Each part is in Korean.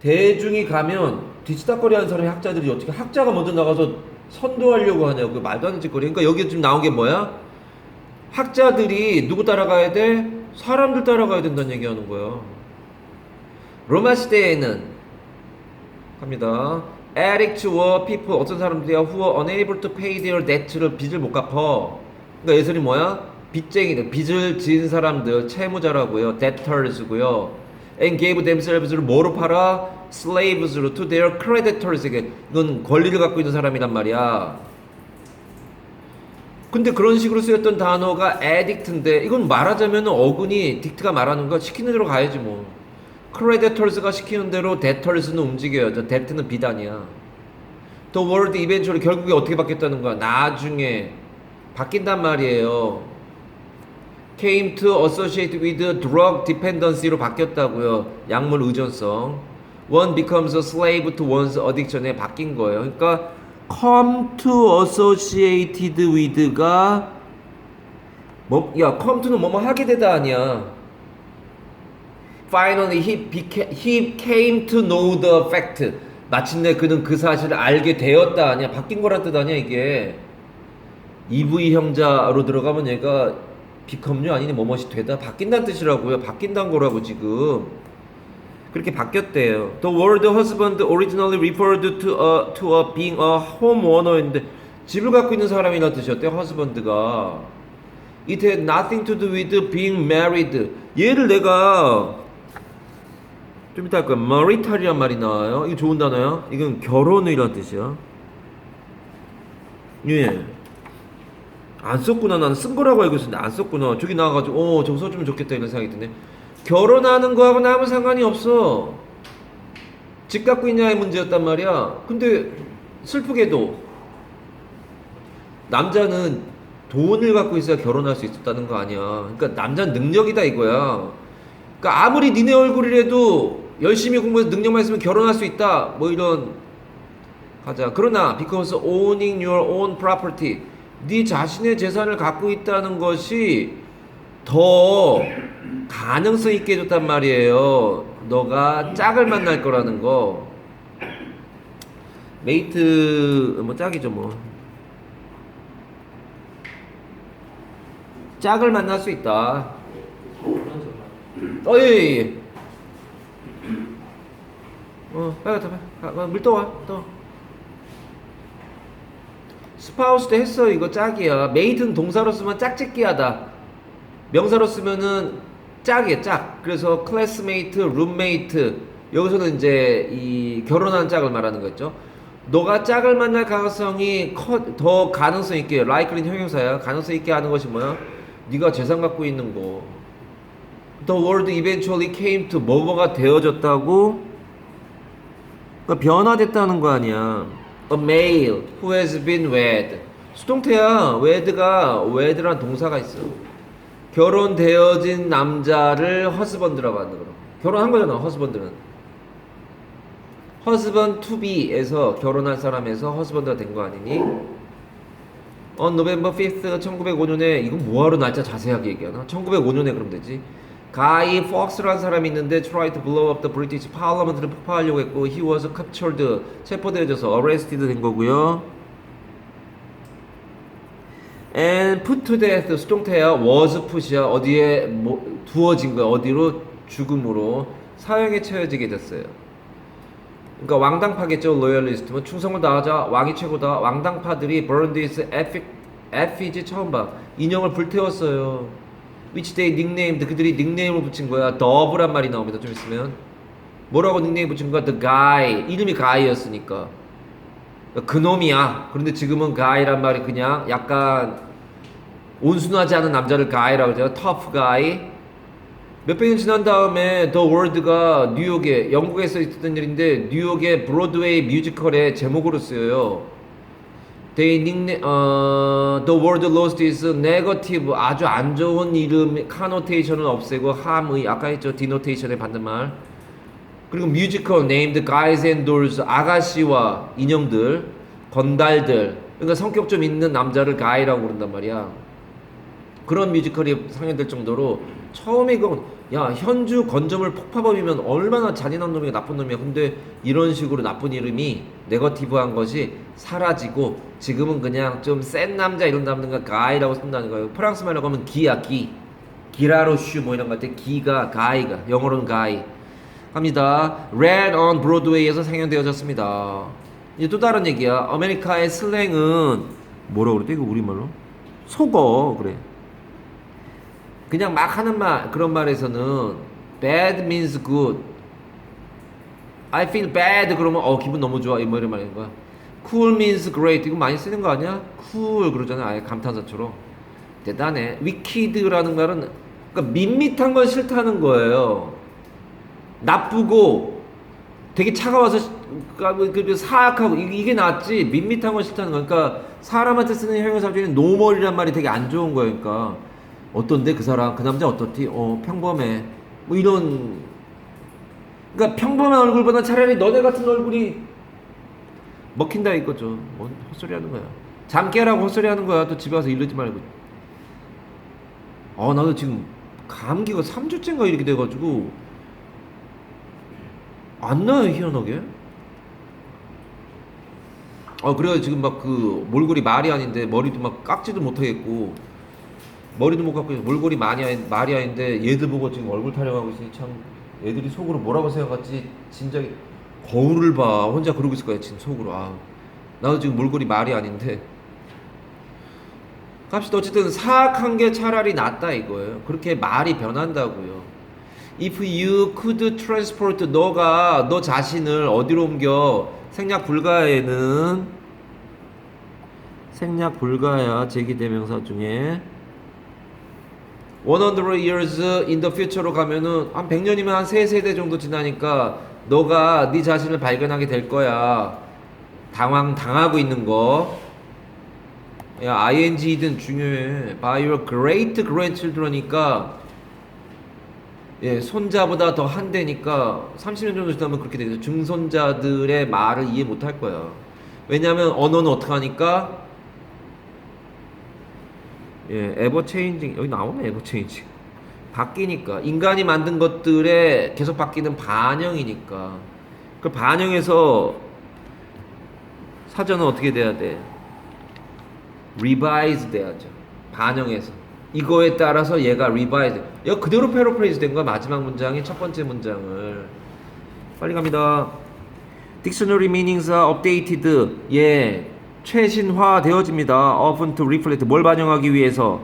대중이 가면 뒤치다거리 하는 사람이 학자들이 어떻게 학자가 먼저 나가서 선도하려고 하냐고. 그 말도 안 되는 짓거리. 그러니까 여기 지금 나온 게 뭐야? 학자들이 누구 따라가야 돼? 사람들 따라가야 된다는 얘기하는 거야. 로마 시대에는 갑니다. Addicts were people, 어떤 사람들이야 who were unable to pay their debt를 빚을 못 갚아. 그러니까 예술이 뭐야? 빚쟁이들, 빚을 지은 사람들, 채무자라고요. debtors고요. And gave themselves를 뭐로 팔아? slaves로 to their creditors. 이건 권리를 갖고 있는 사람이란 말이야. 근데 그런 식으로 쓰였던 단어가 addict인데 이건 말하자면 어근이 딕트가 말하는 거 시키는 대로 가야지 뭐. creditors가 시키는 대로 debtors는 움직여요. 저 debt는 비단이야. The word eventually 결국에 어떻게 바뀌었다는 거야? 나중에 바뀐단 말이에요. came to associate with drug dependency로 바뀌었다고요. 약물 의존성. One becomes a slave to one's addiction에 바뀐 거예요. 그러니까 come to associated with가 뭐, 야, come to는 뭐뭐 하게 되다 아니야. Finally he came to know the fact. 마침내 그는 그 사실을 알게 되었다 아니야. 바뀐 거란 뜻 아니야 이게. EV 형자로 들어가면 얘가 become요 아니니 뭐뭐시 되다 바뀐다는 뜻이라고요. 바뀐다는 거라고 지금. 그렇게 바뀌었대요. The word husband originally referred to a being a homeowner인데 집을 갖고 있는 사람이라는 뜻이었대요. husband가. It had nothing to do with being married. 얘를 내가 좀 이따 할 거야. marital이란 말이 나와요. 이거 좋은 단어야. 이건 결혼이란 뜻이야. 예. 안 썼구나. 나는 쓴 거라고 알고 있었는데 안 썼구나. 저기 나와가지고 저거 써주면 좋겠다 이런 생각이 드네. 결혼하는 거하고는 아무 상관이 없어. 집 갖고 있냐의 문제였단 말이야. 근데 슬프게도 남자는 돈을 갖고 있어야 결혼할 수 있었다는 거 아니야. 그러니까 남자는 능력이다 이거야. 그러니까 아무리 니네 얼굴이라도 열심히 공부해서 능력만 있으면 결혼할 수 있다. 뭐 이런 가자. 그러나 because owning your own property, 네 자신의 재산을 갖고 있다는 것이 더 가능성 있게 해줬단 말이에요. 너가 짝을 만날 거라는 거. 메이트 뭐 짝이죠 뭐. 짝을 만날 수 있다. 예. 빨리 갔다 물 떠와. 스파우스도 했어. 이거 짝이야. 메이트는 동사로 쓰면 짝짓기하다. 명사로 쓰면은 짝이야 짝. 그래서 클래스메이트, 룸메이트. 여기서는 이제 이 결혼한 짝을 말하는 거죠. 너가 짝을 만날 가능성이 더 가능성 있게, likely는 형용사야. 가능성 있게 하는 것이 뭐야? 네가 재산 갖고 있는 거. The world eventually came to 뭐뭐가 되어졌다고? 그러니까 변화됐다는 거 아니야. A male who has been wed. 수동태야. wed란 동사가 있어. 결혼되어진 남자를 husband라고 하는 거로. 결혼한 거잖아. husband는. husband to be에서 결혼할 사람에서 husband가 된 거 아니니? On November 5th 1905년에 이건 뭐하러 날짜 자세하게 얘기하나? 1905년에 그럼 되지. 가이 폭스라는 사람이 있는데 tried to blow up the British Parliament를 폭파하려고 했고 he was captured 체포되어져서 arrested 된 거고요. And put to death 수동태야. was put이야. 어디에 두어진 거야. 어디로? 죽음으로 사형에 처해지게 됐어요. 그러니까 왕당파겠죠. 로열리스트면 충성을 다하자. 왕이 최고다. 왕당파들이 burned his effigy 처음 봐. 인형을 불태웠어요. which they nicknamed. 그들이 닉네임을 붙인 거야. 더브란 말이 나옵니다. 좀 있으면 뭐라고 닉네임 붙인 거야? The guy. 이름이 guy였으니까 그놈이야. 그런데 지금은 guy란 말이 그냥 약간 온순하지 않은 남자를 guy라고 하죠. tough guy. 몇백 년 지난 다음에 The World가 뉴욕에, 영국에서 있었던 일인데 뉴욕의 브로드웨이 뮤지컬의 제목으로 쓰여요. The World lost its negative, 아주 안 좋은 이름, connotation을 없애고 함의, 아까 했죠, denotation의 반대말. 그리고 뮤지컬 named Guys and Dolls, 아가씨와 인형들, 건달들. 그러니까 성격 좀 있는 남자를 guy라고 부른단 말이야. 그런 뮤지컬이 상영될 정도로 처음에 이건 야, 현주 건점을 폭파범이면 얼마나 잔인한 놈이야, 나쁜 놈이야. 근데 이런 식으로 나쁜 이름이 네거티브한 것이 사라지고 지금은 그냥 좀 센 남자 이런 남자가 가이라고 쓴다는 거예요. 프랑스 말로 하면 기야, 기. 기라로슈 뭐 이런 거 할 때 기가 가이가 영어로는 가이 합니다. Red on Broadway에서 상영되어졌습니다. 이제 또 다른 얘기야. 아메리카의 슬랭은 뭐라 그러대 이거 우리말로? 속어 그래. 그냥 막 하는 말 그런 말에서는 bad means good. I feel bad 그러면 기분 너무 좋아 뭐 이런 말인 거야. cool means great 이거 많이 쓰는 거 아니야? cool 그러잖아 아예 감탄사처럼. 대단해. wicked라는 말은 그러니까 밋밋한 건 싫다는 거예요. 나쁘고 되게 차가워서 사악하고 이게 낫지 밋밋한 건 싫다는 거야. 그러니까 사람한테 쓰는 형용사 중에 노멀이란 말이 되게 안 좋은 거예요. 그러니까 어떤데 그 사람 그 남자 어떻디? 평범해. 뭐 이런 그러니까 평범한 얼굴보다 차라리 너네 같은 얼굴이 먹힌다 이거죠. 뭔 헛소리 하는 거야. 잠 깨라고 헛소리 하는 거야. 또 집에 와서 이러지 말고. 나도 지금 감기가 3주째인가 이렇게 돼가지고 안 나요 희한하게. 그래요 지금 막 그 몰골이 말이 아닌데 머리도 막 깎지도 못하겠고 머리도 못 깎고 몰골이 말이 아닌데 얘들 보고 지금 얼굴 타령하고 있으니 참 애들이 속으로 뭐라고 생각할지 진짜 거울을 봐 혼자 그러고 있을 거야 지금 속으로. 나도 지금 몰골이 말이 아닌데 갑시다. 어쨌든 사악한 게 차라리 낫다 이거예요. 그렇게 말이 변한다고요. If you could transport 너가 너 자신을 어디로 옮겨 생략 불가에는 생략 불가야 제기대명사 중에 100 years in the future로 가면은 한 100년이면 한 3세대 정도 지나니까 너가 네 자신을 발견하게 될 거야. 당하고 있는 거. 야, ing든 중요해. By your great grandchildren이니까 손자보다 더 한대니까 30년 정도 지나면 그렇게 되겠죠. 증손자들의 말을 이해 못 할 거야. 왜냐면 언어는 어떻게 하니까 ever changing 여기 나오네 ever changing 바뀌니까 인간이 만든 것들에 계속 바뀌는 반영이니까 그 반영해서 사전은 어떻게 돼야 돼? revise 돼야죠. 반영해서 이거에 따라서 얘가 revise 얘가 그대로 패러프레이즈 된 거야. 마지막 문장이 첫 번째 문장을 빨리 갑니다. dictionary meanings are updated 최신화 되어집니다. often to reflect 뭘 반영하기 위해서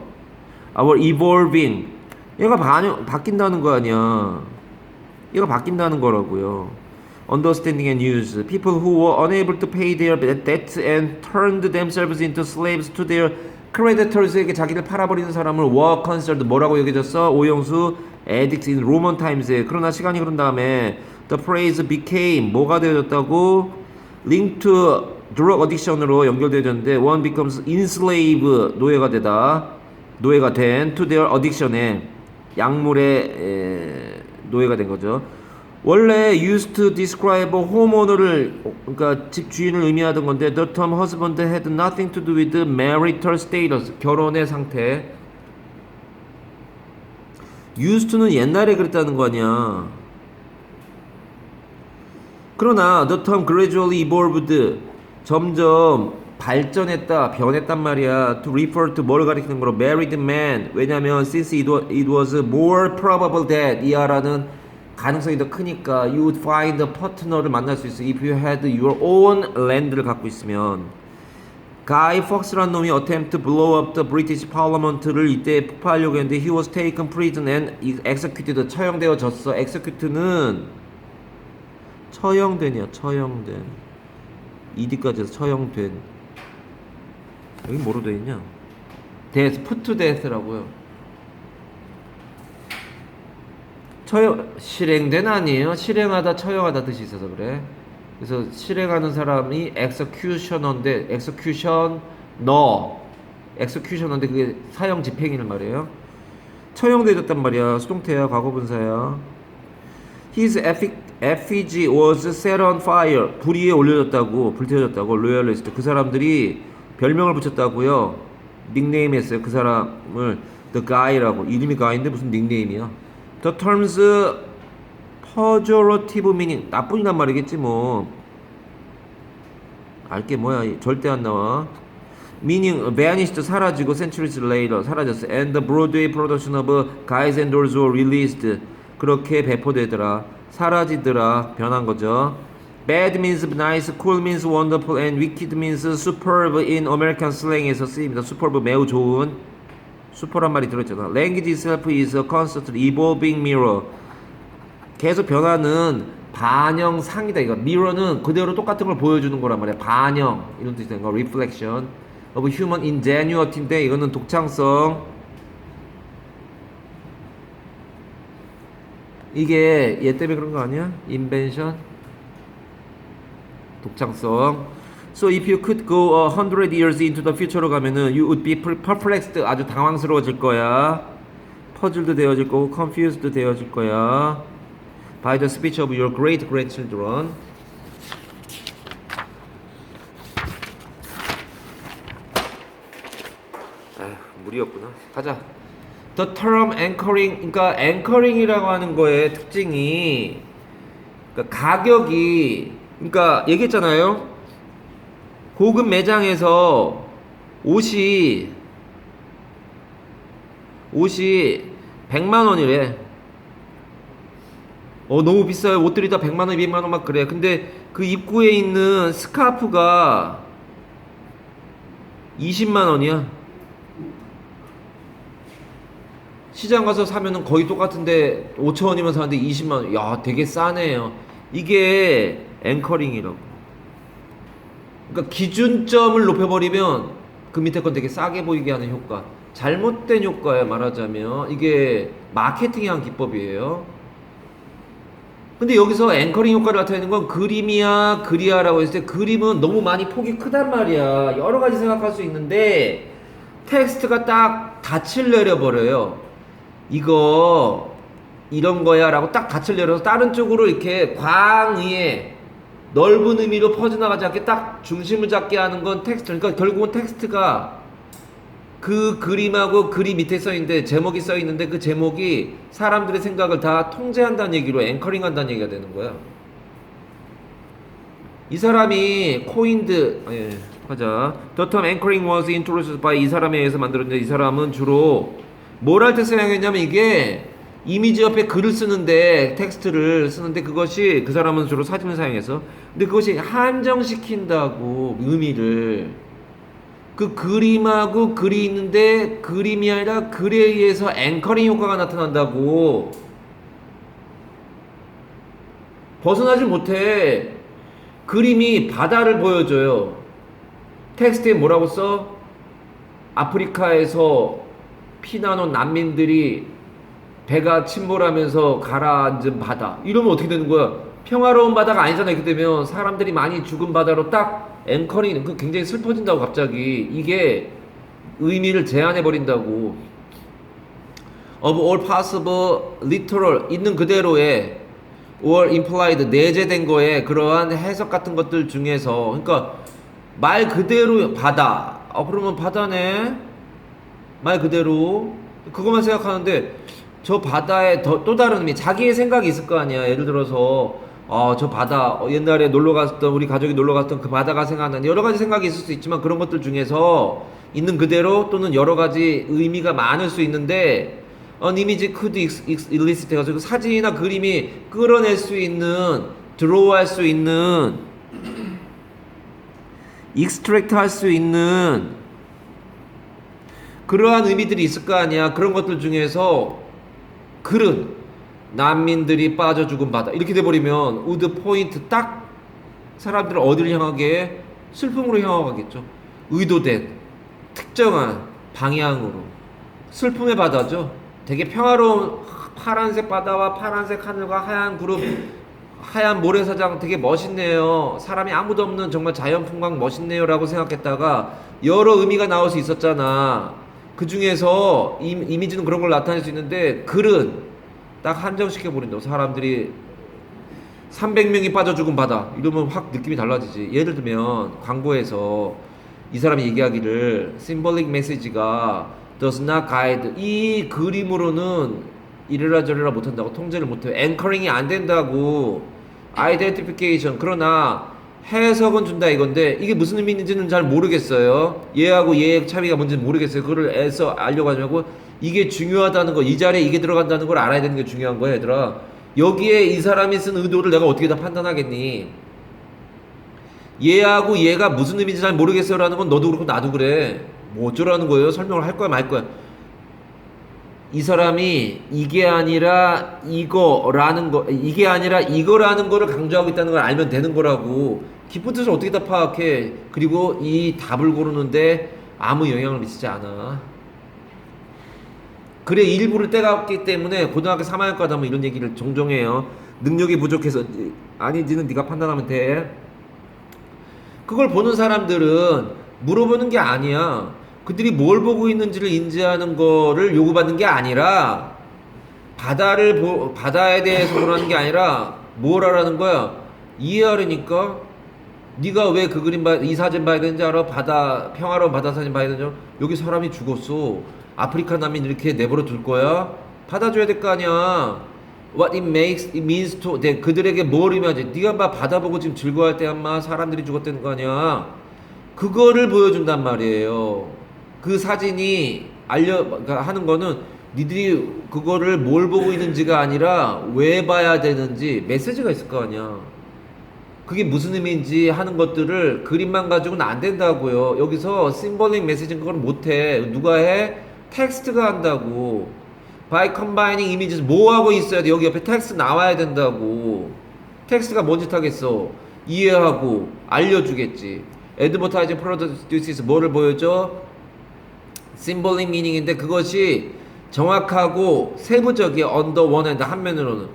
our evolving 얘가 바뀐다는 거 아니야. 얘가 바뀐다는 거라고요. understanding and use people who were unable to pay their debt and turned themselves into slaves to their creditors에게 자기를 팔아버리는 사람을 were considered 뭐라고 여겨졌어? 오형수 addicts in Roman times에. 그러나 시간이 흐른 다음에 the phrase became 뭐가 되어졌다고? linked to drug addiction으로 연결되어졌는데 one becomes enslave 노예가 된 to their addiction에 약물의 노예가 된 거죠. 원래 used to describe homeowner를 그러니까 집 주인을 의미하던 건데 the term husband had nothing to do with marital status 결혼의 상태. used to는 옛날에 그랬다는 거 아니야. 그러나 the term gradually evolved 점점 발전했다, 변했단 말이야. To refer to 뭘 가리키는 거로 married man. 왜냐면 since it was more probable that 이하라는 가능성이 더 크니까 you would find a partner를 만날 수 있어. If you had your own land를 갖고 있으면. Guy Fawkes라는 놈이 attempt to blow up the British Parliament를 이때 폭파하려고 했는데 he was taken prison and executed. 처형되어졌어. execute는 처형된이야. 처형된. ED까지 해서 처형된. 여기 뭐로 돼 있냐? death, put to death라고요. 실행된 아니에요. 실행하다, 처형하다 뜻이 있어서 그래. 그래서 실행하는 사람이 executioner인데 executioner인데 그게 사형 집행이란 말이에요. 처형되어졌단 말이야. 수동태야, 과거분사야. His effigy was set on fire. 불 위에 올려졌다고, 불태워졌다고. 로얄리스트. 그 사람들이 별명을 붙였다고요. 닉네임 했어요. 그 사람을 the guy라고. 이름이 guy인데 무슨 닉네임이야. The terms pejorative meaning 나쁜이란 말이겠지 뭐. 알게 뭐야 절대 안 나와. Meaning vanished 사라지고 centuries later 사라졌어. And the Broadway production of Guys and Dolls were released 그렇게 배포되더라. 사라지더라. 변한 거죠. Bad means nice, cool means wonderful, and wicked means superb in American slang에서 쓰입니다. superb 매우 좋은. super란 말이 들었잖아. Language itself is a constantly evolving mirror. 계속 변하는 반영상이다. 이거 mirror는 그대로 똑같은 걸 보여주는 거란 말이야. 반영 이런 뜻이 되는 거. reflection of human ingenuity인데 이거는 독창성. 이게 얘 때문에 그런 거 아니야? invention 독창성. So if you could go 100 years into the future로 가면은 you would be perplexed 아주 당황스러워질 거야. puzzled 되어질 거고 confused 되어질 거야. By the speech of your great grandchildren. 물이었구나. 가자. The term anchoring, 그러니까 anchoring이라고 하는 거의 특징이, 그러니까 가격이, 그러니까 얘기했잖아요. 고급 매장에서 옷이 100만 원이래. 너무 비싸요. 옷들이 다 100만 원, 200만 원 막 그래. 근데 그 입구에 있는 스카프가 20만 원이야. 시장 가서 사면은 거의 똑같은데 5천 원이면 사는데 20만 원. 야, 되게 싸네요. 이게 앵커링이라고. 그러니까 기준점을 높여버리면 그 밑에 건 되게 싸게 보이게 하는 효과. 잘못된 효과에 말하자면 이게 마케팅의 기법이에요. 근데 여기서 앵커링 효과를 나타내는 건 그림이야 글이야라고 했을 때 그림은 너무 많이 폭이 크단 말이야. 여러 가지 생각할 수 있는데 텍스트가 딱 닻을 내려버려요. 이거 이런 거야 라고 딱 닻을 내려서 다른 쪽으로 이렇게 광의에 넓은 의미로 퍼져나가지 않게 딱 중심을 잡게 하는 건 텍스트. 그러니까 결국은 텍스트가 그 그림하고 글이 밑에 써있는데 제목이 써있는데 그 제목이 사람들의 생각을 다 통제한다는 얘기로 앵커링 한다는 얘기가 되는 거야. 이 사람이 코인드 하자. The term anchoring was introduced by 이 사람에 의해서 만들었는데 이 사람은 주로 뭘 할 때 사용했냐면 이게 이미지 옆에 글을 쓰는데 텍스트를 쓰는데 그것이 그 사람은 주로 사진을 사용해서 근데 그것이 한정시킨다고 의미를 그 그림하고 글이 있는데 그림이 아니라 글에 의해서 앵커링 효과가 나타난다고. 벗어나질 못해. 그림이 바다를 보여줘요. 텍스트에 뭐라고 써? 아프리카에서 피난온 난민들이 배가 침몰하면서 가라앉은 바다. 이러면 어떻게 되는 거야? 평화로운 바다가 아니잖아. 이렇게 되면 사람들이 많이 죽은 바다로 딱 앵커링, 그 굉장히 슬퍼진다고 갑자기. 이게 의미를 제한해 버린다고. Of all possible literal 있는 그대로의 or implied 내재된 거에 그러한 해석 같은 것들 중에서 그러니까 말 그대로 바다. 그러면 바다네. 말 그대로 그것만 생각하는데 저 바다에 또 다른 의미 자기의 생각이 있을 거 아니야. 예를 들어서 저 바다 옛날에 놀러 갔던 우리 가족이 놀러 갔던 그 바다가 생각나는 여러 가지 생각이 있을 수 있지만 그런 것들 중에서 있는 그대로 또는 여러 가지 의미가 많을 수 있는데 an image could elicit 해가지고 사진이나 그림이 끌어낼 수 있는 드로우할 수 있는 extract 할 수 있는 그러한 의미들이 있을 거 아니야. 그런 것들 중에서 글은 난민들이 빠져 죽은 바다 이렇게 돼버리면 우드 포인트 딱 사람들을 어디를 향하게 슬픔으로 향하겠죠. 의도된 특정한 방향으로 슬픔의 바다죠. 되게 평화로운 파란색 바다와 파란색 하늘과 하얀 구름 하얀 모래사장 되게 멋있네요. 사람이 아무도 없는 정말 자연풍광 멋있네요 라고 생각했다가 여러 의미가 나올 수 있었잖아. 그 중에서 이미지는 그런 걸 나타낼 수 있는데 글은 딱 한정시켜 버린다고. 사람들이 300명이 빠져 죽은 바다 이러면 확 느낌이 달라지지. 예를 들면 광고에서 이 사람이 얘기하기를 symbolic message가 does not guide 이 그림으로는 이래라 저래라 못한다고 통제를 못해요. 앵커링이 안 된다고. 아이덴티피케이션. 그러나 해석은 준다 이건데 이게 무슨 의미인지는 잘 모르겠어요. 얘하고 얘의 차이가 뭔지 모르겠어요. 그거를 애써 알려고 하냐고. 이게 중요하다는 거, 이 자리에 이게 들어간다는 걸 알아야 되는 게 중요한 거야, 얘들아. 여기에 이 사람이 쓴 의도를 내가 어떻게 다 판단하겠니? 얘하고 얘가 무슨 의미인지 잘 모르겠어요라는 건 너도 그렇고 나도 그래. 뭐 어쩌라는 거예요? 설명을 할 거야 말 거야. 이 사람이 이게 아니라 이거라는 거, 이게 아니라 이거라는 거를 강조하고 있다는 걸 알면 되는 거라고. 깊은 뜻을 어떻게 다 파악해? 그리고 이 답을 고르는데 아무 영향을 미치지 않아. 그래 일부를 떼갔기 때문에 고등학교 3학년까지 하면 이런 얘기를 종종 해요. 능력이 부족해서 아닌지는 네가 판단하면 돼. 그걸 보는 사람들은 물어보는 게 아니야. 그들이 뭘 보고 있는지를 인지하는 거를 요구받는 게 아니라 바다에 대해서 보라는 게 아니라 뭘 하라는 거야? 이해하려니까. 네가 왜 그 그림 이 사진 봐야 되는지 알아? 평화로운 바다 사진 봐야 되는지 알아? 여기 사람이 죽었어. 아프리카 난민 이렇게 내버려 둘 거야? 받아줘야 될 거 아니야. What it means to 그들에게 뭘 의미하지? 네가 막 바다 보고 지금 즐거워할 때 아마 사람들이 죽었다는 거 아니야. 그거를 보여준단 말이에요. 그 사진이 그러니까 하는 거는 니들이 그거를 뭘 보고 있는지가 아니라 왜 봐야 되는지 메시지가 있을 거 아니야. 그게 무슨 의미인지 하는 것들을 그림만 가지고는 안 된다고요. 여기서 심볼릭 메시지는 그걸 못해. 누가 해? 텍스트가 한다고. By combining images 뭐 하고 있어야 돼? 여기 옆에 텍스트 나와야 된다고. 텍스트가 뭔 짓 하겠어? 이해하고 알려주겠지. Advertising produces 뭐를 보여줘? Symbolic meaning인데 그것이 정확하고 세부적이야. on the one hand 한 면으로는.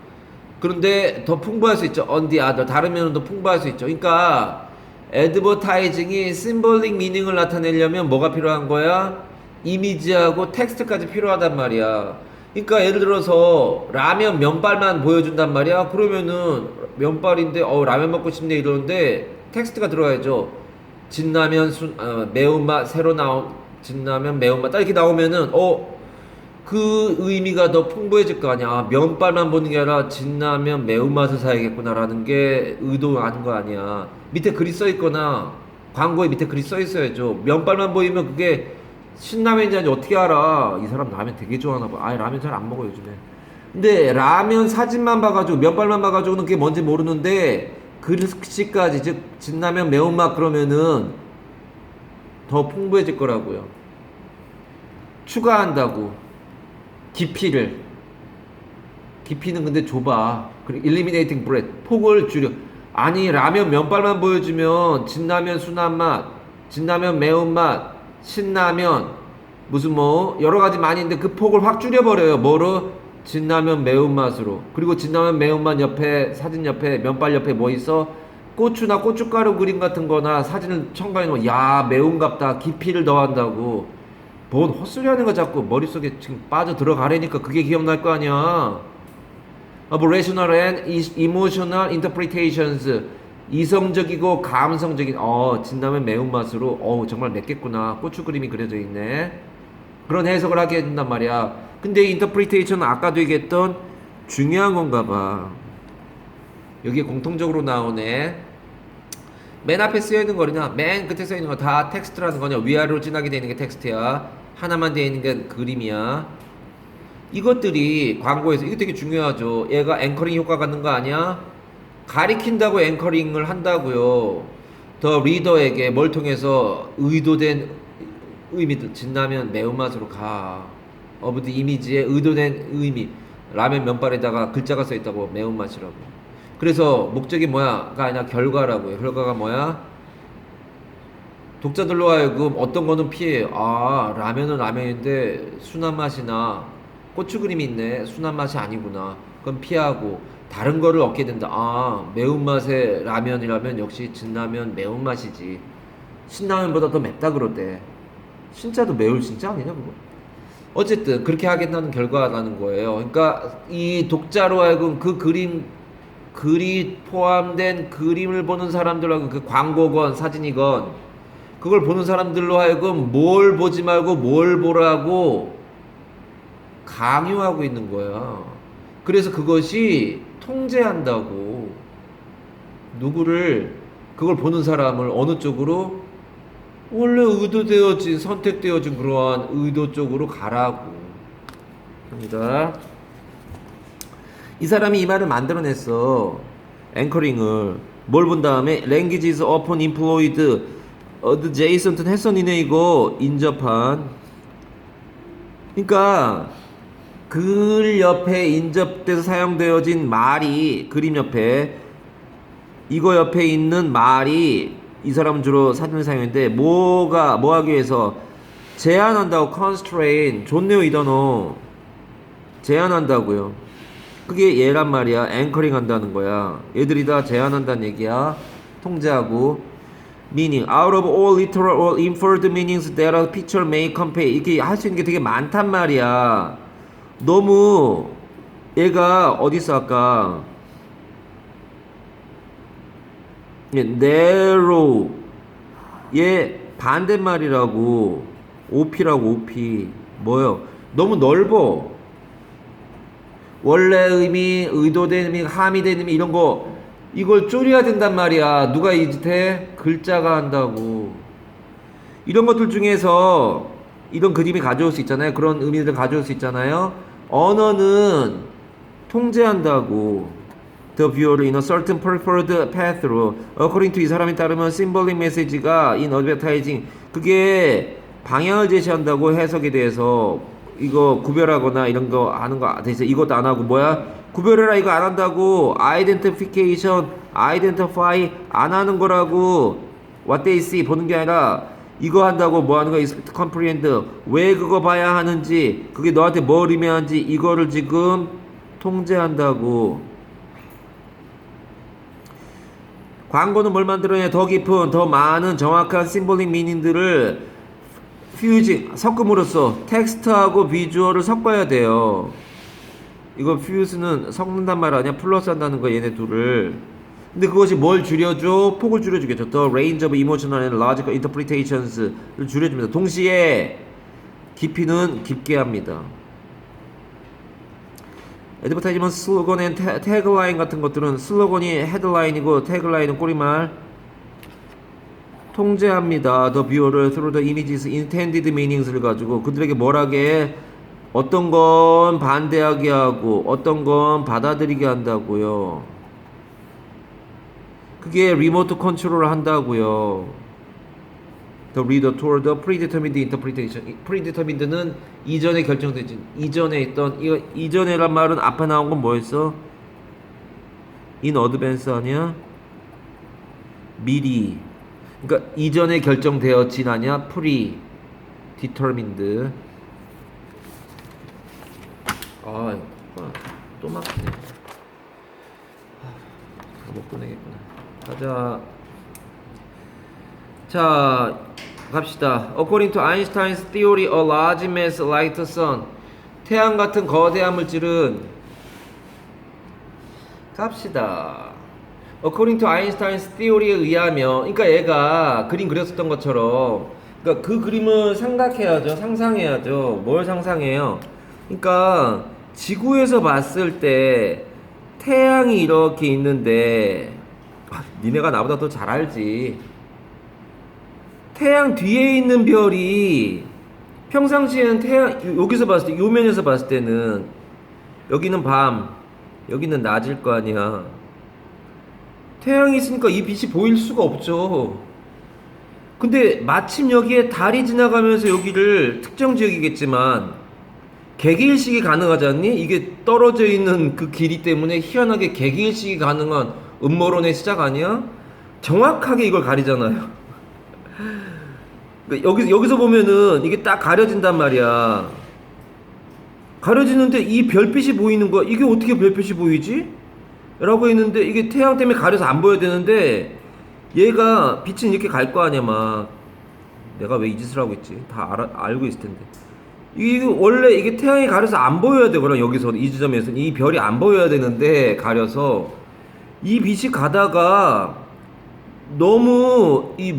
그런데 더 풍부할 수 있죠. on the other 다른 면은 더 풍부할 수 있죠. 그러니까 advertising이 symbolic meaning을 나타내려면 뭐가 필요한 거야? 이미지하고 텍스트까지 필요하단 말이야. 그러니까 예를 들어서 라면 면발만 보여준단 말이야. 그러면은 면발인데 라면 먹고 싶네 이러는데 텍스트가 들어가야죠. 진라면 매운맛 새로 나온 진라면 매운맛 딱 이렇게 나오면은 그 의미가 더 풍부해질 거 아니야. 면발만 보는 게 아니라 진라면 매운맛을 사야겠구나라는 게 의도하는 거 아니야. 밑에 글이 써 있거나 광고에 밑에 글이 써 있어야죠. 면발만 보이면 그게 신라면인지 아닌지 어떻게 알아? 이 사람 라면 되게 좋아하나 봐. 아예 라면 잘 안 먹어 요즘에. 근데 라면 사진만 봐가지고 면발만 봐가지고는 그게 뭔지 모르는데 글씨까지 즉 진라면 매운맛 그러면은 더 풍부해질 거라고요. 추가한다고. 깊이는 근데 좁아. 그리고 eliminating breadth 폭을 줄여. 아니 라면 면발만 보여주면 진라면 순한 맛, 진라면 매운맛, 신라면 무슨 뭐 여러 가지 많이 있는데 그 폭을 확 줄여버려요. 뭐로? 진라면 매운맛으로. 그리고 진라면 매운맛 옆에 사진 옆에 면발 옆에 뭐 있어? 고추나 고춧가루 그림 같은 거나 사진을 첨가해 놓으면 야 매운갑다 깊이를 더한다고. 뭔 헛소리 하는 거 자꾸 머릿속에 지금 빠져 들어가려니까 그게 기억날 거 아니야. of rational and emotional interpretations 이성적이고 감성적인 진라면 매운맛으로 정말 맵겠구나. 고추 그림이 그려져 있네. 그런 해석을 하게 해준단 말이야. 근데 interpretation은 아까도 얘기했던 중요한 건가 봐. 여기에 공통적으로 나오네. 맨 앞에 쓰여있는 거냐 맨 끝에 쓰여있는 거 다 텍스트라는 거냐. 위아래로 진하게 되어 있는 게 텍스트야. 하나만 되어 있는 게 그림이야. 이것들이 광고에서 이거 되게 중요하죠. 얘가 앵커링 효과 갖는 거 아니야? 가리킨다고 앵커링을 한다고요. 더 리더에게 뭘 통해서 의도된 의미들 진라면 매운맛으로 가. 어브드 이미지에 의도된 의미. 라면 면발에다가 글자가 써있다고 매운맛이라고. 그래서 목적이 뭐야가 아니라 결과라고요. 결과가 뭐야? 독자들로 하여금 어떤 거는 피해요. 라면은 라면인데 순한 맛이 나. 고추 그림이 있네. 순한 맛이 아니구나. 그럼 피하고 다른 거를 얻게 된다. 매운맛의 라면이라면 역시 진라면 매운맛이지. 신라면보다 더 맵다 그러대. 진짜도 매울 진짜 아니냐 그거? 어쨌든 그렇게 하겠다는 결과라는 거예요. 그러니까 이 독자로 하여금 그 글이 포함된 그림을 보는 사람들로 하여금 그 광고건 사진이건 그걸 보는 사람들로 하여금 뭘 보지 말고 뭘 보라고 강요하고 있는 거야. 그래서 그것이 통제한다고. 누구를, 그걸 보는 사람을 어느 쪽으로? 원래 의도되어진, 선택되어진 그러한 의도 쪽으로 가라고 합니다. 이 사람이 이 말을 만들어냈어. 앵커링을. 뭘 본 다음에 language is often employed adjacent 했어. 니네 이거 인접한. 그러니까 글 옆에 인접돼서 사용되어진 말이, 그림 옆에 이거 옆에 있는 말이, 이 사람은 주로 사전을 사용했는데 뭐 하기 위해서 제한한다고. constrain. 좋네요 이 단어. 제한한다고요. 그게 얘란 말이야. 앵커링 한다는 거야. 얘들이 다 제한한다는 얘기야. 통제하고. meaning out of all literal or inferred meanings that a picture may convey. 이렇게 할 수 있는 게 되게 많단 말이야. 너무 얘가 어디서 아까 narrow 얘 반대말이라고. OP라고. OP 뭐요? 너무 넓어. 원래 의미, 의도된 의미, 함의된 의미 이런 거 이걸 줄여야 된단 말이야. 누가 이 짓 해? 글자가 한다고. 이런 것들 중에서 이런 그림이 가져올 수 있잖아요. 그런 의미들 가져올 수 있잖아요. 언어는 통제한다고. The viewer in a certain preferred path로. According to 이 사람에 따르면 symbolic message가 in advertising 그게 방향을 제시한다고. 해석에 대해서 이거 구별하거나 이런 거 하는 거 대신 이것도 안 하고 뭐야? 구별해라 이거 안 한다고. identification, identify 안 하는 거라고. what they see 보는 게 아니라 이거 한다고. 뭐 하는 거야? comprehend 왜 그거 봐야 하는지, 그게 너한테 뭘 의미하는지 이거를 지금 통제한다고. 광고는 뭘 만들어내? 더 깊은, 더 많은 정확한 심볼릭 미닝들을 퓨징, 섞음으로써 텍스트하고 비주얼을 섞어야 돼요. 이거 퓨즈는 섞는단 말 아니야? 플러스 한다는 거야 얘네 둘을. 근데 그것이 뭘 줄여줘? 폭을 줄여주겠죠. The range of emotional and logical interpretations를 줄여줍니다. 동시에 깊이는 깊게 합니다. 애드버타이즈먼트 슬로건 앤 태그라인 같은 것들은 슬로건이 헤드라인이고 태그라인은 꼬리말. 통제합니다. The viewer를 through the images intended meanings를 가지고 그들에게 뭘 하게? 어떤 건 반대하게 하고 어떤 건 받아들이게 한다고요. 그게 리모트 컨트롤을 한다고요. The reader toward the predetermined interpretation. predetermined는 이전에 결정되지. 이전에 있던 이거 이전에란 말은 앞에 나온 건 뭐였어? in advance 아니야? 미리. 그러니까 이전에 결정되었진 아니야? predetermined. 아, 또 막히네. 못 보내겠구나. 가자. 자, 갑시다. According to Einstein's theory, a large mass like the sun. 태양 같은 거대한 물질은 갑시다. According to Einstein's theory에 의하면, 그러니까 얘가 그림 그렸었던 것처럼, 그러니까 그 그림을 생각해야죠. 상상해야죠. 뭘 상상해요? 그러니까 지구에서 봤을 때 태양이 이렇게 있는데, 니네가 나보다 더 잘 알지. 태양 뒤에 있는 별이 평상시에는 태양 여기서 봤을 때, 요 면에서 봤을 때는 여기는 밤, 여기는 낮일 거 아니야. 태양이 있으니까 이 빛이 보일 수가 없죠. 근데 마침 여기에 달이 지나가면서 여기를 특정 지역이겠지만 개기일식이 가능하지 않니? 이게 떨어져 있는 그 길이 때문에 희한하게 개기일식이 가능한 음모론의 시작 아니야? 정확하게 이걸 가리잖아요. 그러니까 여기서 보면은 이게 딱 가려진단 말이야. 가려지는데 이 별빛이 보이는 거야. 이게 어떻게 별빛이 보이지? 라고 했는데 이게 태양 때문에 가려서 안 보여야 되는데 얘가 빛은 이렇게 갈 거 아니야. 막 내가 왜 이 짓을 하고 있지? 다 알고 있을 텐데. 이게 원래 이게 태양이 가려서 안 보여야 되거든. 여기서 이 지점에서는 이 별이 안 보여야 되는데 가려서 이 빛이 가다가 너무 이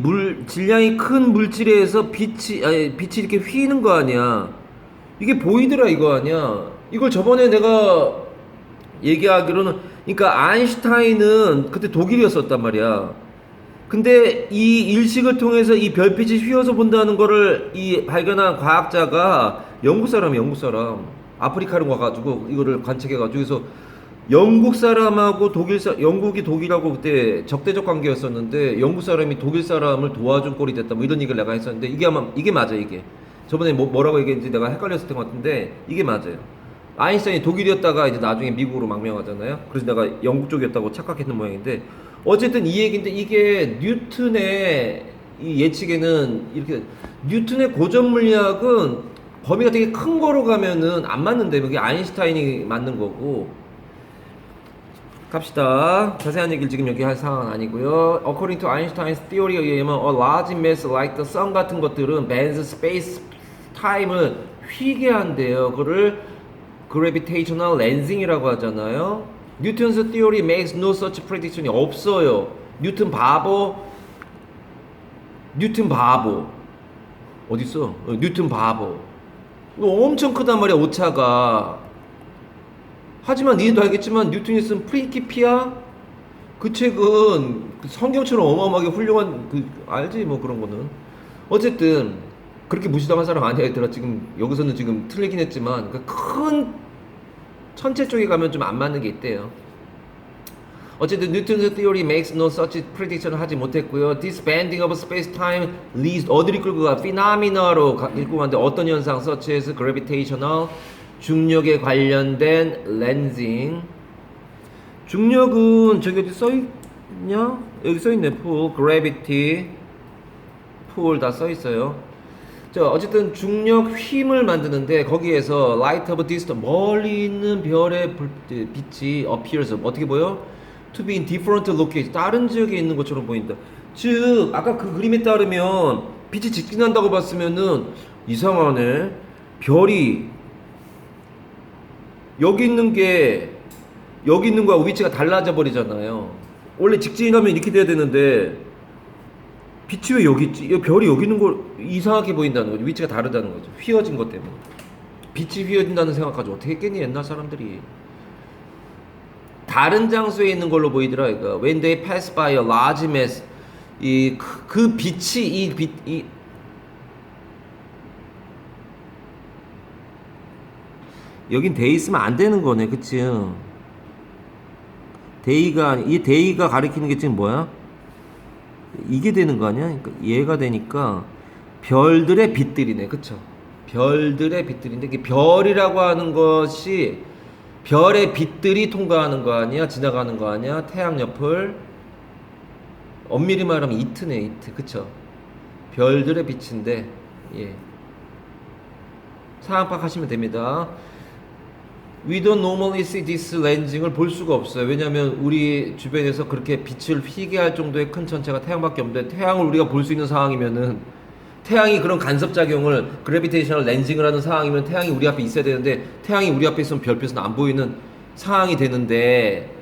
질량이 큰 물질에 의해서 빛이 이렇게 휘는 거 아니야. 이게 보이더라 이거 아니야. 이걸 저번에 내가 얘기하기로는, 그러니까 아인슈타인은 그때 독일이었었단 말이야. 근데 이 일식을 통해서 이 별빛이 휘어서 본다는 거를 이 발견한 과학자가 영국 사람이 영국 사람. 아프리카로 가가지고 이거를 관측해가지고, 그래서 영국 사람하고 영국이 독일하고 그때 적대적 관계였었는데 영국 사람이 독일 사람을 도와준 꼴이 됐다, 뭐 이런 얘기를 내가 했었는데, 이게 아마 이게 맞아. 이게 저번에 뭐라고 얘기했는지 내가 헷갈렸을 것 같은데 이게 맞아요. 아인슈타인이 독일이었다가 이제 나중에 미국으로 망명하잖아요. 그래서 내가 영국 쪽이었다고 착각했는 모양인데, 어쨌든 이 얘기인데, 이게 뉴턴의 이 예측에는 이렇게, 뉴턴의 고전 물리학은 범위가 되게 큰 거로 가면은 안 맞는데, 그게 아인슈타인이 맞는 거고. 갑시다. 자세한 얘기를 지금 여기 할 상황은 아니고요. According to Einstein's theory에 의하면 a large mass like the sun 같은 것들은 bends space time을 휘게 한대요. 그거를 gravitational lensing이라고 하잖아요. Newton's theory makes no such prediction이 없어요. 뉴턴 바보. 뉴턴 바보. 어딨어? 뉴턴 바보. 엄청 크단 말이야, 오차가. 하지만 니도 알겠지만 뉴턴이 쓴 프린키피아 그 책은 성경처럼 어마어마하게 훌륭한, 그 알지 뭐 그런 거는. 어쨌든 그렇게 무시당한 사람 아니야 얘들아. 지금 여기서는 지금 틀리긴 했지만, 그러니까 큰 천체 쪽에 가면 좀 안 맞는 게 있대요. 어쨌든 뉴턴's theory makes no such prediction 하지 못했고요. This bending of space-time leads, 어디를 끌고 가? phenomena로 끌고 가는데, 어떤 현상? such as gravitational, 중력에 관련된 lensing. 중력은 저기 어디 써있냐? 여기 써있네. pull, gravity, pull 다 써있어요. 자, 어쨌든 중력 힘을 만드는데, 거기에서 light of distance, 멀리 있는 별의 빛이 appears, 어떻게 보여? to be in different location, 다른 지역에 있는 것처럼 보인다. 즉 아까 그 그림에 따르면 빛이 직진한다고 봤으면은 이상하네. 별이 여기 있는 게 여기 있는 거하고 위치가 달라져 버리잖아요. 원래 직진하면 이렇게 돼야 되는데 빛이 왜 여기 있지? 별이 여기 있는 걸 이상하게 보인다는 거죠. 위치가 다르다는 거죠. 휘어진 것 때문에. 빛이 휘어진다는 생각까지 어떻게 했겠니 옛날 사람들이. 다른 장소에 있는 걸로 보이더라 이거. When they pass by a large mass, 그 빛이 여긴 돼 있으면 안 되는 거네, 그치? 이 데이가 가리키는 게 지금 뭐야? 이게 되는 거 아니야? 그러니까 얘가 되니까 별들의 빛들이네, 그쵸? 별들의 빛들인데, 이게 별이라고 하는 것이 별의 빛들이 통과하는 거 아니야? 지나가는 거 아니야? 태양 옆을. 엄밀히 말하면 이트네, 이트. 그쵸? 별들의 빛인데, 예. 상황 파악하시면 됩니다. We don't normally see this lensing을 볼 수가 없어요. 왜냐면 우리 주변에서 그렇게 빛을 휘게 할 정도의 큰 천체가 태양밖에 없는데, 태양을 우리가 볼 수 있는 상황이면은, 태양이 그런 간섭작용을, 그래비테이셔널 렌징을 하는 상황이면 태양이 우리 앞에 있어야 되는데, 태양이 우리 앞에 있으면 별빛은 안 보이는 상황이 되는데,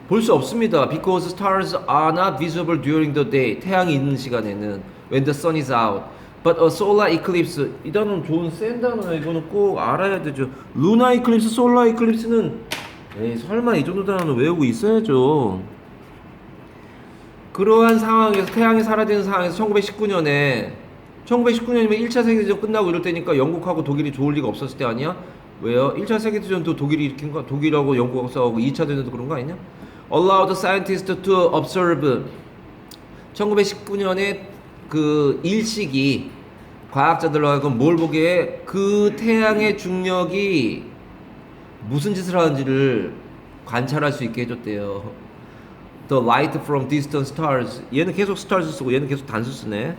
볼 수 없습니다. Because stars are not visible during the day. 태양이 있는 시간에는, when the sun is out. But a solar eclipse, 이 단어는 좋은 센 단어야. 이거는 꼭 알아야 되죠. 루나 이클립스, 솔라 이클립스는 에이, 설마 이 정도 단어는 외우고 있어야죠. 그러한 상황에서, 태양이 사라지는 상황에서 1919년이면 1차 세계대전 끝나고 이럴 때니까 영국하고 독일이 좋을 리가 없었을 때 아니야? 왜요? 1차 세계대전도 독일이 일으킨 거야? 독일하고 영국하고 싸우고 2차 대전도 그런 거 아니냐? Allow the scientists to observe. 1919년에 그 일식이 과학자들로 하여금 뭘 보게 해? 그 태양의 중력이 무슨 짓을 하는지를 관찰할 수 있게 해줬대요. The light from distant stars. 얘는 계속 stars 쓰고 얘는 계속 단수 쓰네.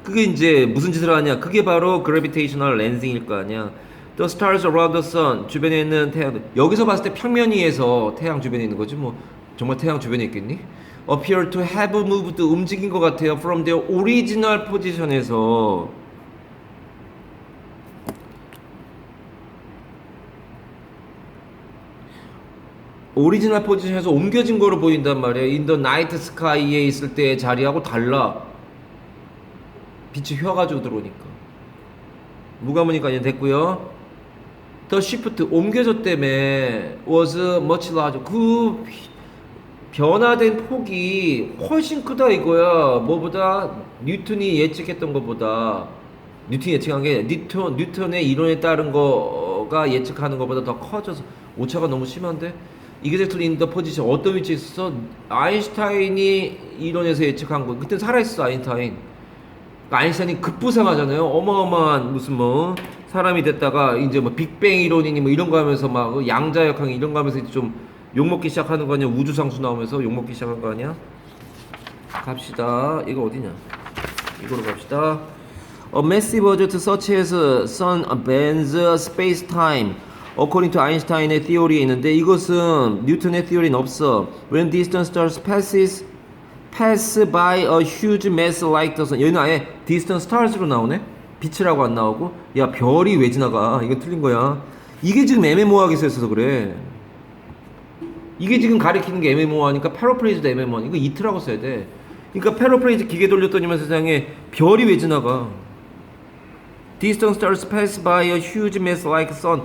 그게 이제 무슨 짓을 하냐? 그게 바로 gravitational lensing일 거 아니야. The stars around the sun. 주변에 있는 태양. 여기서 봤을 때 평면 위에서 태양 주변에 있는 거지 뭐. 정말 태양 주변에 있겠니? Appear to have moved. 움직인 것 같아요. From their original position에서. 오리지널 포지션에서 옮겨진 거로 보인단 말이야. In the night sky에 있을 때의 자리하고 달라. 빛이 휘어가지고 들어오니까. 무가문이까지 됐고요. The shift 옮겨졌다며 was much larger. 그 변화된 폭이 훨씬 크다 이거야. 뭐보다 뉴턴이 예측했던 것보다 뉴턴이 예측한 게 뉴턴의 이론에 따른 거가 예측하는 것보다 더 커져서 오차가 너무 심한데 exactly in the position 어떤 위치에 있었어? 아인슈타인이 이론에서 예측한 거 그땐 살아있어 아인슈타인. 그러니까 아인슈타인이 급부상하잖아요. 어마어마한 무슨 뭐 사람이 됐다가 이제 뭐 빅뱅 이론이니 뭐 이런 거 하면서 막 양자역학 이런 거 하면서 이제 좀 욕먹기 시작하는 거 아니야? 우주상수 나오면서 욕먹기 시작한 거 아니야? 갑시다. 이거 어디냐? 이거로 갑시다. A massive object such as sun bends space-time according to 아인슈타인의 theory에 있는데 이것은 뉴턴의 theory는 없어. When distant stars pass by a huge mass like the sun. 여기는 아예 distant stars로 나오네? 빛이라고 안 나오고 야 별이 왜 지나가? 이거 틀린 거야. 이게 지금 애매모호하게 써있어서 그래. 이게 지금 가리키는 게 애매모호하니까 패러프레이즈도 애매모호하니까 이거 이트라고 써야 돼. 그러니까 패러프레이즈 기계 돌렸더니만 세상에 별이 왜 지나가? Distant stars pass by a huge mass like sun.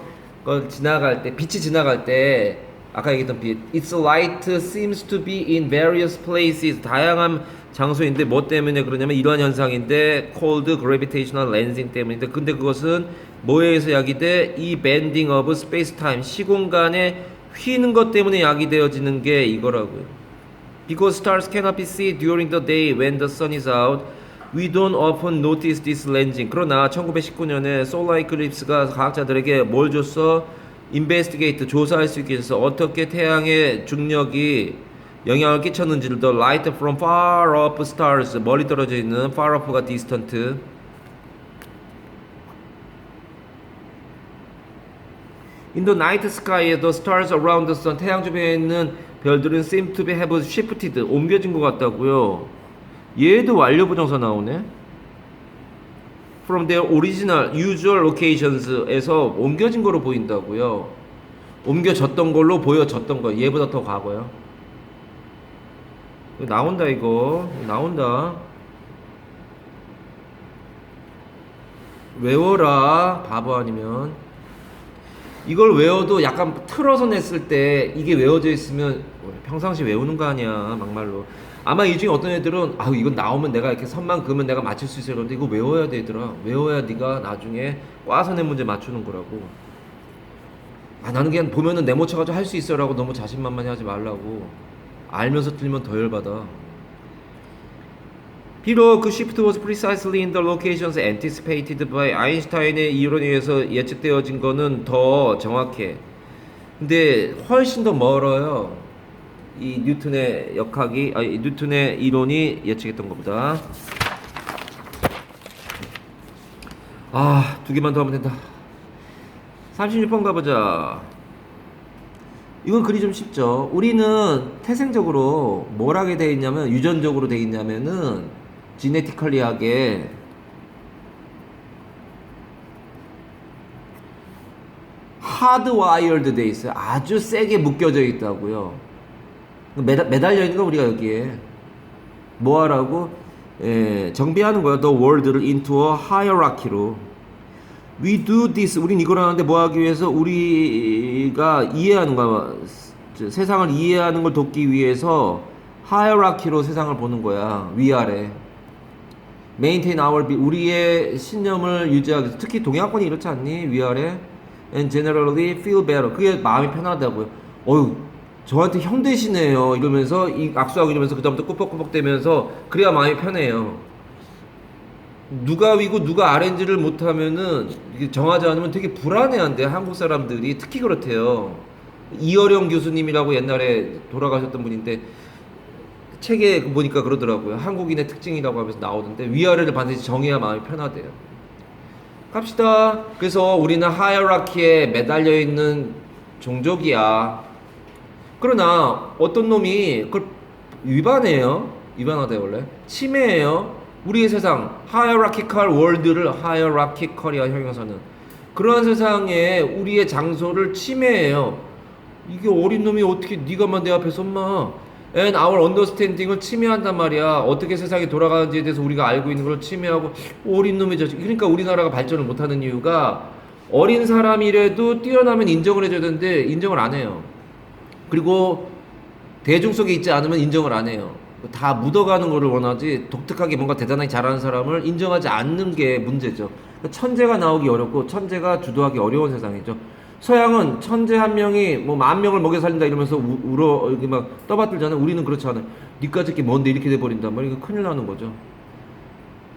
지나갈 때 빛이 지나갈 때 아까 얘기했던 빛. Its light seems to be in various places. 다양한 장소인데 뭐 때문에 그러냐면 이러한 현상인데 called gravitational lensing 때문인데 근데 그것은 뭐에 의해서 야기돼? 이 bending of space-time 시공간에 휘는 것 때문에 야기되어지는 게 이거라고요. Because stars cannot be seen during the day when the sun is out, we don't often notice this lensing. 그러나 1919년에 솔라 이클립스가 과학자들에게 뭘 줬어? investigate, 조사할 수 있게 해서 어떻게 태양의 중력이 영향을 끼쳤는지를 the light from far off stars 멀리 떨어져 있는 far off가 distant in the night sky the stars around the sun 태양 주변에 있는 별들은 seem to be have shifted 옮겨진 것 같다고요. 얘도 완료 부정사 나오네. from their original usual locations에서 옮겨진 거로 보인다고요. 옮겨졌던 걸로 보여졌던 거 얘보다 더 과거요. 나온다 이거 나온다. 외워라 바보 아니면. 이걸 외워도 약간 틀어서 냈을 때 이게 외워져 있으면 평상시 외우는 거 아니야 막말로. 아마 이 중에 어떤 애들은 아 이건 나오면 내가 이렇게 선만 그으면 내가 맞출 수 있어요. 그런데 이거 외워야 돼 얘들아. 외워야 네가 나중에 꽈서 낸 문제 맞추는 거라고. 아 나는 그냥 보면은 네모 쳐가지고 할 수 있어 라고 너무 자신만만히 하지 말라고. 알면서 틀리면 더 열받아. 비록 그 shift was precisely in the locations anticipated by 아인슈타인의 이론에 의해서 예측되어진 거는 더 정확해. 근데 훨씬 더 멀어요. 이 뉴턴의 역학이 아니 뉴턴의 이론이 예측했던 것보다. 아, 두 개만 더 하면 된다. 36번 가보자. 이건 글이 좀 쉽죠. 우리는 태생적으로 뭘 하게 돼 있냐면 유전적으로 돼 있냐면은 지네티컬리하게 하드와이어드 돼 있어요. 아주 세게 묶여져 있다고요. 매달려 있는 거 우리가 여기에 뭐 하라고? 정비하는 거야. The world를 into a hierarchy로. We do this. 우린 이걸 하는데 뭐 하기 위해서? 우리가 이해하는 거야. 세상을 이해하는 걸 돕기 위해서 hierarchy로 세상을 보는 거야. 위아래. Maintain our 우리의 신념을 유지하기 위해서. 특히 동양권이 이렇지 않니? 위아래. And generally feel better. 그게 마음이 편하다고요. 어휴. 저한테 형 되시네요 이러면서 이 악수하고 이러면서 그다음부터 꾸벅꾸벅 대면서 그래야 마음이 편해요. 누가 위고 누가 아래인지를 못하면은 이게 정하지 않으면 되게 불안해한대. 한국 사람들이 특히 그렇대요. 이어령 교수님이라고 옛날에 돌아가셨던 분인데 책에 보니까 그러더라고요. 한국인의 특징이라고 하면서 나오던데 위아래를 반드시 정해야 마음이 편하대요. 갑시다. 그래서 우리는 하이어라키에 매달려 있는 종족이야. 그러나 어떤 놈이 그걸 위반해요. 위반하대 원래. 침해해요. 우리의 세상 hierarchical world를 hierarchical이야 형용사는. 그러한 세상에 우리의 장소를 침해해요. 이게 어린 놈이 어떻게 네가만 내 앞에서 엄마 and our understanding을 침해한단 말이야. 어떻게 세상이 돌아가는지에 대해서 우리가 알고 있는 걸 침해하고 어린 놈의 자식. 그러니까 우리나라가 발전을 못하는 이유가 어린 사람이라도 뛰어나면 인정을 해줘야 되는데 인정을 안 해요. 그리고 대중 속에 있지 않으면 인정을 안 해요. 다 묻어가는 거를 원하지 독특하게 뭔가 대단하게 잘하는 사람을 인정하지 않는 게 문제죠. 천재가 나오기 어렵고 천재가 주도하기 어려운 세상이죠. 서양은 천재 한 명이 뭐 10,000명을 먹여 살린다 이러면서 울어 이렇게 막 떠받들잖아요. 우리는 그렇지 않아요. 니까지 게 뭔데 이렇게 돼버린단 말이야. 이거 큰일 나는 거죠.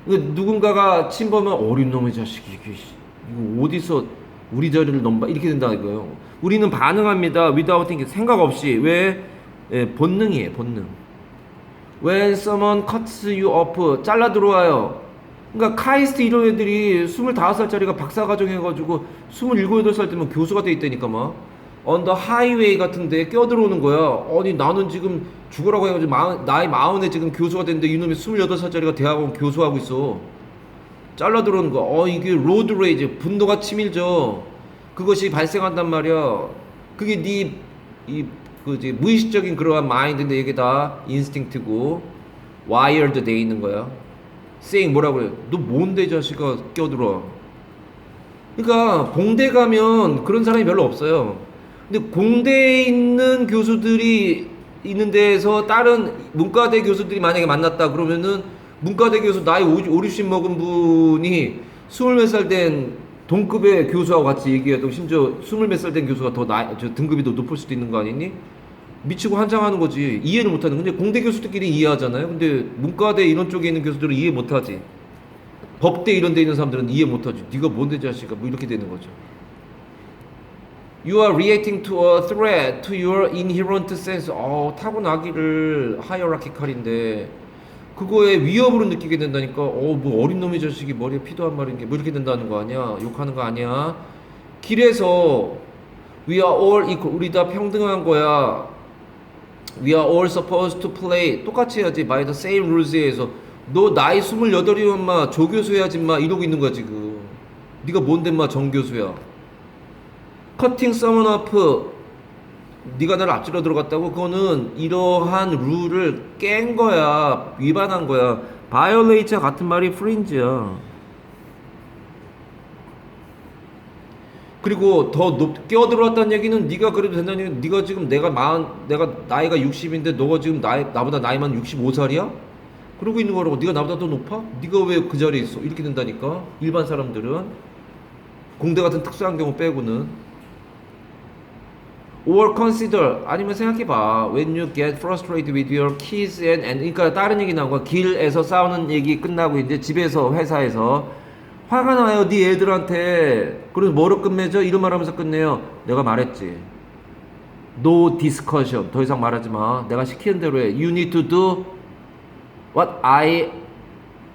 누군가가 침범하면 어린 놈의 자식이 이거 어디서 우리 자리를 넘봐 이렇게 된다 이거예요. 우리는 반응합니다. without thinking 생각 없이 왜 본능이에요. 본능. When someone cuts you off 잘라 들어와요. 그러니까 카이스트 이런 애들이 25살짜리가 박사과정 해가지고 27, 8살 되면 교수가 돼 있다니까 막 언더 하이웨이 같은데 껴들어오는 거야. 아니 나는 지금 죽으라고 해가지고 나이 40에 지금 교수가 됐는데 이놈이 28살짜리가 대학원 교수하고 있어. 잘라 들어오는 거. 이게 로드 레이지 분노가 치밀죠. 그것이 발생한단 말이야. 그게 그지 무의식적인 그러한 마인드인데 이게 다 인스팅트고 와이어드 돼 있는 거야. saying 뭐라고 그래? 너 뭔데 이 자식아 껴들어. 그러니까 공대 가면 그런 사람이 별로 없어요. 근데 공대에 있는 교수들이 있는 데에서 다른 문과대 교수들이 만약에 만났다 그러면은 문과대 교수 나이 50, 60 먹은 분이 20몇 살 된 동급의 교수하고 같이 얘기해도 심지어 20몇 살 된 교수가 더 등급이 더 높을 수도 있는 거 아니니? 미치고 환장하는 거지. 이해를 못하는. 근데 공대 교수들끼리 이해하잖아요. 근데 문과대 이런 쪽에 있는 교수들은 이해 못하지. 법대 이런 데 있는 사람들은 이해 못하지. 네가 뭔데 자식아 뭐 이렇게 되는 거죠. You are reacting to a threat to your inherent sense. 타고나기를 하이어라키칼인데 그거에 위협으로 느끼게 된다니까. 뭐 어린 놈의 자식이 머리에 피도 안 마른 게 뭐 이렇게 된다는 거 아니야. 욕하는 거 아니야. 길에서 We are all equal. 우리 다 평등한 거야. We are all supposed to play. 똑같이 해야지. By the same rules에 의해서. 너 나이 28이면 마 조교수 해야지 마 이러고 있는 거야 지금. 네가 뭔데 마 정교수야. Cutting someone off. 네가 나를 앞질러 들어갔다고? 그거는 이러한 룰을 깬 거야. 위반한 거야. violate와 같은 말이 fringe야. 그리고 더 끼어들어왔다는 얘기는 네가 그래도 된다는 얘기는 네가 지금 내가 나이가 60인데 너가 지금 나보다 나이만 65살이야? 그러고 있는 거라고. 네가 나보다 더 높아? 네가 왜 그 자리에 있어? 이렇게 된다니까. 일반 사람들은 공대 같은 특수한 경우 빼고는. Or consider 아니면 생각해봐. When you get frustrated with your kids and 그러니까 다른 얘기 나온 거야. 길에서 싸우는 얘기 끝나고 이제 집에서 회사에서 화가 나요 네 애들한테. 그래서 뭐로 끝맺어? 이런 말 하면서 끝내요. 내가 말했지. No discussion. 더 이상 말하지 마. 내가 시키는 대로 해. You need to do what I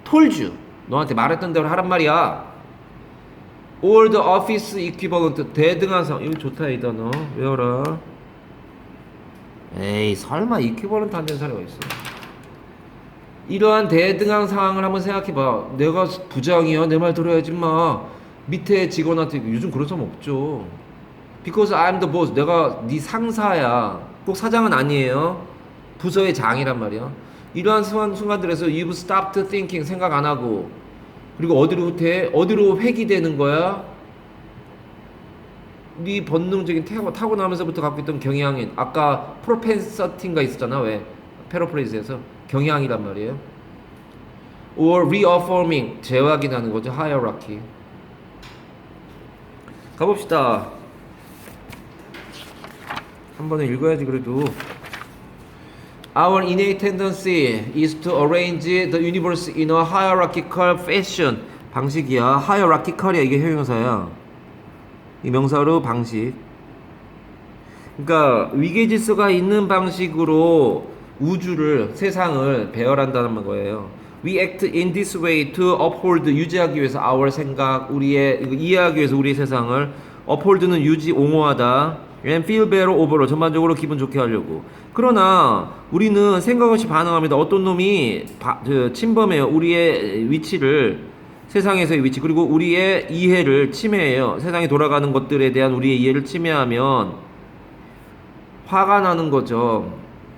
told you. 너한테 말했던 대로 하란 말이야. Or the office equivalent. 대등한 상황. 이거 좋다 이 단어. 외워라. 에이 설마 equivalent 안 되는 사람이 어딨어. 이러한 대등한 상황을 한번 생각해봐. 내가 부장이야. 내 말 들어야지 마. 밑에 직원한테 요즘 그런 사람 없죠. Because I'm the boss. 내가 네 상사야. 꼭 사장은 아니에요. 부서의 장이란 말이야. 이러한 순간들에서 you've stopped thinking. 생각 안 하고. 그리고 어디로 회귀되는 거야? 네 본능적인 타고나면서부터 갖고 있던 경향인. 아까 프로펜서티인가 있었잖아. 왜? 패러프레이즈에서 경향이란 말이에요. Or reaffirming. 재확인하는 거죠. hierarchy. 가봅시다. 한 번에 읽어야지 그래도. Our innate tendency is to arrange the universe in a hierarchical fashion. 방식이야. hierarchical이야. 이게 형용사야. 이 명사로 방식. 그러니까 위계질서가 있는 방식으로 우주를, 세상을 배열한다는 거예요. We act in this way to uphold, 유지하기 위해서 our 생각, 이해하기 위해서 우리의 세상을. uphold는 유지, 옹호하다. and feel better overall, 전반적으로 기분 좋게 하려고. 그러나 우리는 생각 없이 반응합니다. 어떤 놈이 침범해요. 우리의 위치를, 세상에서의 위치, 그리고 우리의 이해를 침해해요. 세상이 돌아가는 것들에 대한 우리의 이해를 침해하면 화가 나는 거죠.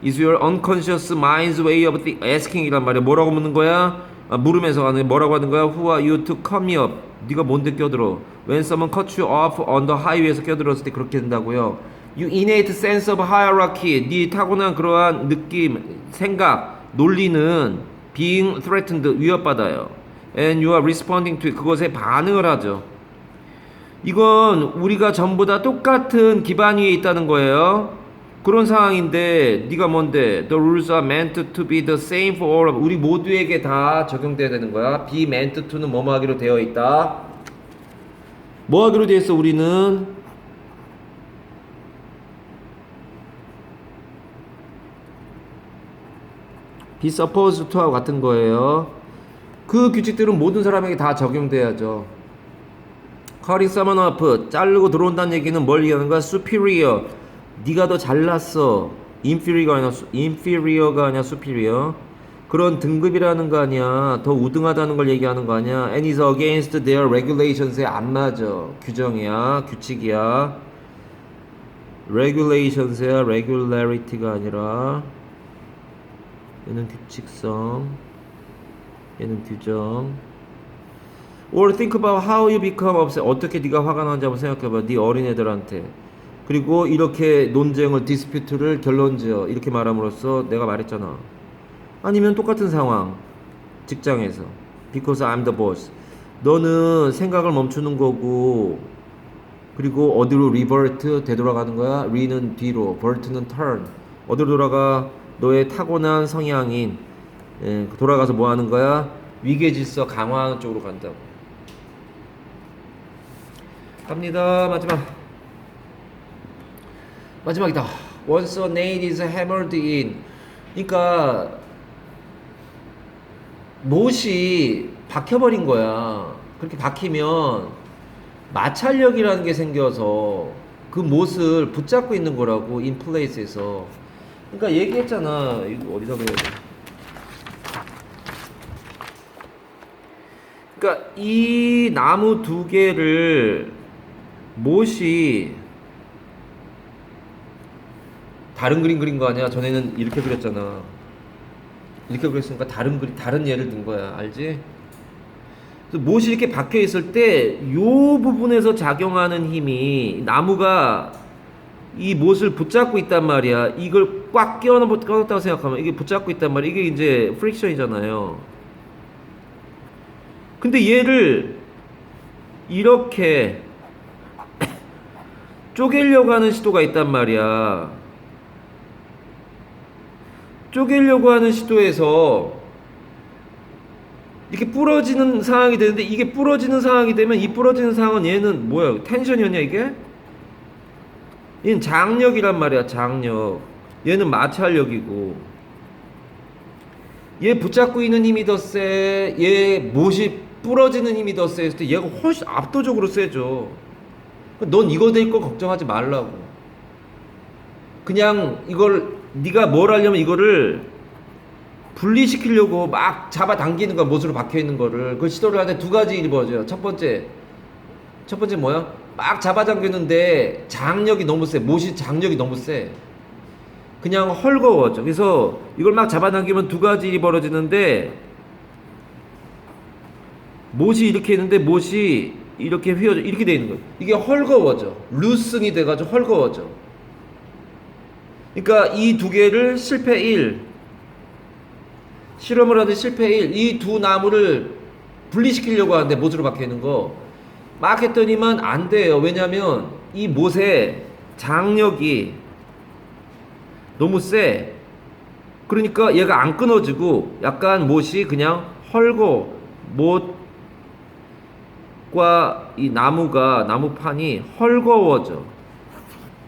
is your unconscious mind's way of asking 이란 말이야. 뭐라고 묻는 거야? 물으면서 하는 뭐라고 하는 거야? Who are you to cut me up? 네가 뭔데 껴들어? When someone cuts you off on the highway에서 껴들었을 때 그렇게 된다고요. You innate sense of hierarchy. 네 타고난 그러한 느낌, 생각, 논리는 being threatened 위협받아요. And you are responding to it. 그것에 반응을 하죠. 이건 우리가 전부 다 똑같은 기반 위에 있다는 거예요. 그런 상황인데 네가 뭔데? The rules are meant to be the same for all. 우리 모두에게 다 적용돼야 되는 거야. be meant to는 뭐뭐 하기로 되어 있다. 뭐 하기로 되어 있어 우리는? be supposed to와 같은 거예요. 그 규칙들은 모든 사람에게 다 적용돼야죠. cutting someone off, 자르고 들어온다는 얘기는 뭘 얘기하는 거야? superior, 네가 더 잘났어. inferior가 아니야 superior. 그런 등급이라는 거 아니야. 더 우등하다는 걸 얘기하는 거 아니야. and is against their regulations에 안 맞아. 규정이야, 규칙이야. regulations야, regularity가 아니라. 얘는 규칙성, 얘는 규정. Or think about how you become upset. 어떻게 네가 화가 나는지 한번 생각해봐. 네 어린애들한테. 그리고 이렇게 논쟁을, 디스퓨트를 결론지어 이렇게 말함으로써 내가 말했잖아. 아니면 똑같은 상황, 직장에서 Because I'm the boss. 너는 생각을 멈추는 거고, 그리고 어디로 revert, 되돌아가는 거야. re는 뒤로, vert는 turn. 어디로 돌아가? 너의 타고난 성향인, 돌아가서 뭐 하는 거야? 위계질서 강화하는 쪽으로 간다고. 갑니다. 마지막이다. Once a nail is hammered in. 그러니까 못이 박혀버린 거야. 그렇게 박히면 마찰력이라는 게 생겨서 그 못을 붙잡고 있는 거라고. in place에서. 그러니까 얘기했잖아. 이거 어디다 그래야 돼? 그러니까 이 나무 두 개를 못이 다른 그림 그린 거 아니야? 전에는 이렇게 그렸잖아. 이렇게 그렸으니까 다른 예를 든 거야. 알지? 그래서 못이 이렇게 박혀 있을 때 요 부분에서 작용하는 힘이, 나무가 이 못을 붙잡고 있단 말이야. 이걸 꽉 껴놨다고 생각하면 이게 붙잡고 있단 말이야. 이게 이제 프릭션이잖아요. 근데 얘를 이렇게 쪼개려고 하는 시도가 있단 말이야. 쪼개려고 하는 시도에서 이렇게 부러지는 상황이 되는데, 이게 부러지는 상황이 되면 이 부러지는 상황은 얘는 뭐야? 텐션이었냐 이게? 얘는 장력이란 말이야. 장력. 얘는 마찰력이고. 얘 붙잡고 있는 힘이 더 세. 얘 못이 부러지는 힘이 더 세. 했을 때 얘가 훨씬 압도적으로 세죠. 넌 이거 될 거 걱정하지 말라고. 그냥 이걸 네가 뭘 하려면 이거를 분리시키려고 막 잡아당기는 거야. 못으로 박혀있는 거를. 그걸 시도를 하는데 두 가지 일이 벌어져요. 첫 번째 뭐야? 막 잡아당기는데 장력이 너무 세. 못이 장력이 너무 세. 그냥 헐거워져. 그래서 이걸 막 잡아당기면 두 가지 일이 벌어지는데, 못이 이렇게 있는데 못이 이렇게 휘어져. 이렇게 돼 있는 거예요. 이게 헐거워져. 루슨이 돼가지고 헐거워져. 그러니까 이 두 개를 실패 1, 실험을 하듯 실패 1, 이 두 나무를 분리시키려고 하는데 못으로 박혀있는 거 막 했더니만 안 돼요. 왜냐면 이 못의 장력이 너무 세. 그러니까 얘가 안 끊어지고 약간 못이 그냥 헐거, 못과 이 나무판이 헐거워져.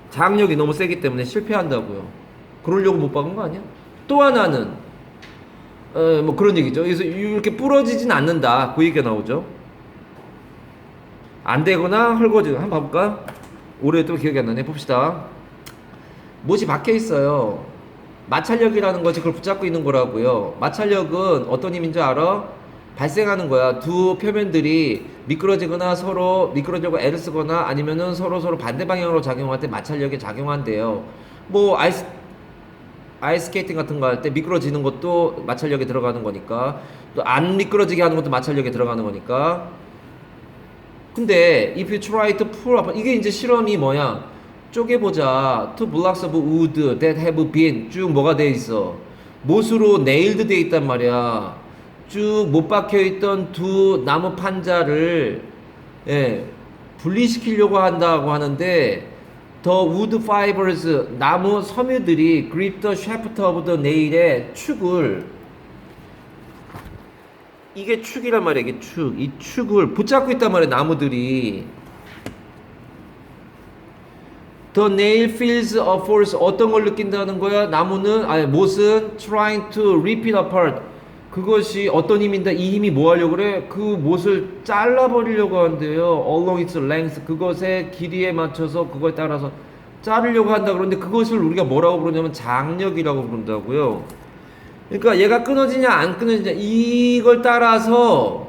장력이 너무 세기 때문에 실패한다고요. 그러려고 못 박은 거 아니야? 또 하나는 뭐 그런 얘기죠. 그래서 이렇게 부러지진 않는다. 그 얘기가 나오죠. 안 되거나 헐거지거나. 한번 봐볼까? 올해 또 기억이 안 나네. 봅시다. 못이 박혀 있어요. 마찰력이라는 것이 그걸 붙잡고 있는 거라고요. 마찰력은 어떤 힘인 줄 알아? 발생하는 거야. 두 표면들이 미끄러지거나 서로 미끄러지고 애를 쓰거나 아니면은 서로 반대 방향으로 작용할 때 마찰력이 작용한대요. 뭐 아이스케이팅 같은 거 할 때 미끄러지는 것도 마찰력에 들어가는 거니까 또 안 미끄러지게 하는 것도 마찰력에 들어가는 거니까. 근데 if you try to pull up 이게 이제 실험이 뭐야? 쪼개보자. Two blocks of wood that have been 쭉 뭐가 돼 있어? 못으로 nailed 돼 있단 말이야. 쭉 못 박혀 있던 두 나무 판자를 예, 분리시키려고 한다고 하는데 the wood fibers 나무 섬유들이 grip the shaft of the nail의 축을 이게 축이란 말이야. 이게 축. 이 축을 붙잡고 있단 말이야. 나무들이. The nail feels a force 어떤 걸 느낀다는 거야? 나무는 아니 못은 trying to rip it apart 그것이 어떤 힘인데 이 힘이 뭐 하려고 그래? 그 못을 잘라버리려고 한대요. Along its length 그것의 길이에 맞춰서 그거에 따라서 자르려고 한다. 그런데 그것을 우리가 뭐라고 부르냐면 장력이라고 부른다고요. 그러니까 얘가 끊어지냐 안 끊어지냐 이걸 따라서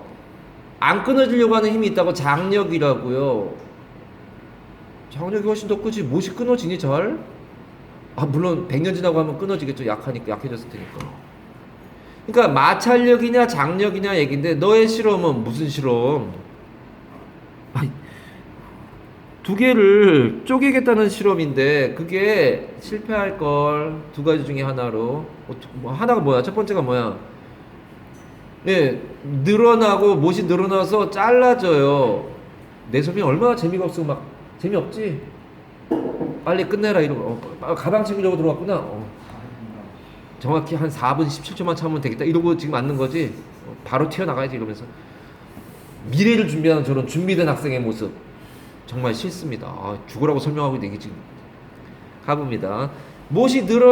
안 끊어지려고 하는 힘이 있다고 장력이라고요. 장력이 훨씬 더 크지. 못이 끊어지니 잘? 아 물론 100년 지나고 하면 끊어지겠죠. 약하니까 약해졌을 테니까. 그러니까 마찰력이냐 장력이냐 얘기인데 너의 실험은 무슨 실험? 아니, 두 개를 쪼개겠다는 실험인데 그게 실패할 걸 두 가지 중에 하나로 뭐 하나가 뭐야? 첫 번째가 뭐야? 예, 늘어나고 못이 늘어나서 잘라져요. 내 설명이 얼마나 재미가 없으면 막 재미없지? 빨리 끝내라 이러고 가방 챙기려고 들어왔구나. 정확히 한 4분 17초만 참으면 되겠다 이러고 지금 앉는 거지. 바로 튀어나가야지 이러면서 미래를 준비하는 저런 준비된 학생의 모습 정말 싫습니다. 죽으라고 설명하고 있는데 이게 지금 가봅니다. 못이 늘어